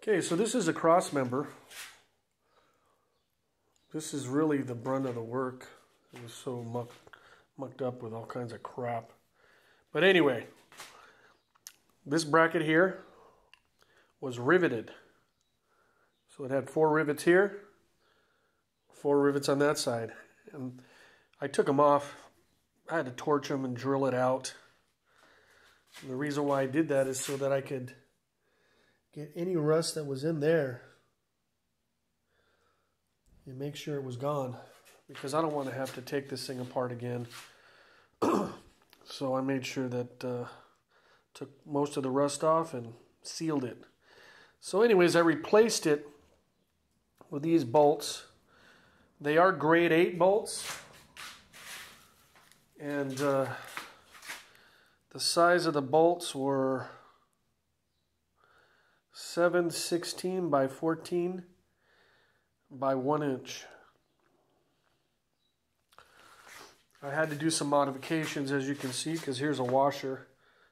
Okay, so this is a cross member. This is really the brunt of the work. It was so mucked up with all kinds of crap. But anyway, this bracket here was riveted. So it had 4 rivets here, 4 rivets on that side. And I took them off. I had to torch them and drill it out. And the reason why I did that is so that I could get any rust that was in there and make sure it was gone, because I don't want to have to take this thing apart again. So I made sure that took most of the rust off and sealed it. So anyways, I replaced it with these bolts. They are grade 8 bolts, and the size of the bolts were 7/16 by 14 by 1 inch. I had to do some modifications, as you can see, because here's a washer,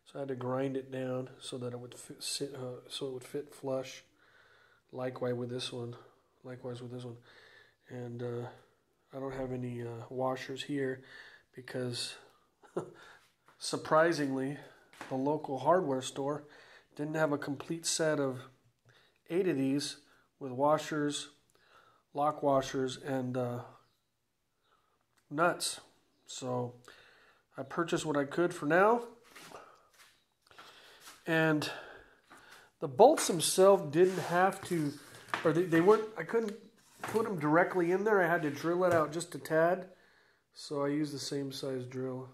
so I had to grind it down so that it would fit flush. Likewise with this one, and I don't have any washers here because surprisingly, the local hardware store didn't have a complete set of 8 of these with washers, lock washers, and nuts. So I purchased what I could for now. And the bolts themselves didn't have to, or they weren't, I couldn't put them directly in there. I had to drill it out just a tad. So I used the same size drill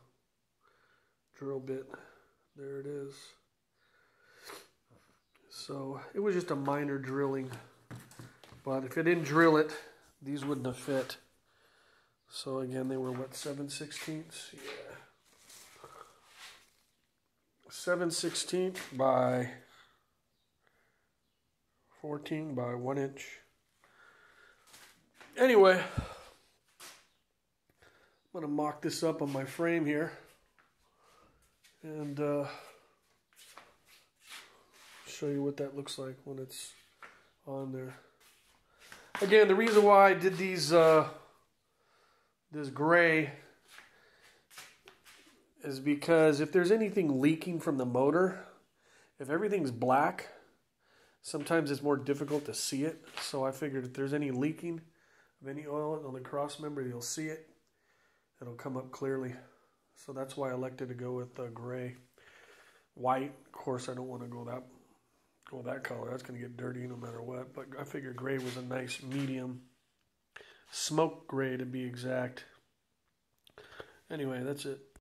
bit. There it is. So it was just a minor drilling, but if I didn't drill it, these wouldn't have fit. So again, they were what, 7/16? Yeah. 7/16 by 14 by 1 inch. Anyway, I'm gonna mock this up on my frame here and show you what that looks like when it's on there. Again, the reason why I did these this gray is because if there's anything leaking from the motor, if everything's black, sometimes it's more difficult to see it. So I figured if there's any leaking of any oil on the cross member, you'll see it. It'll come up clearly. So that's why I elected to go with gray. White, of course, I don't want to go that color. That's going to get dirty no matter what. But I figured gray was a nice medium. Smoke gray to be exact. Anyway, that's it.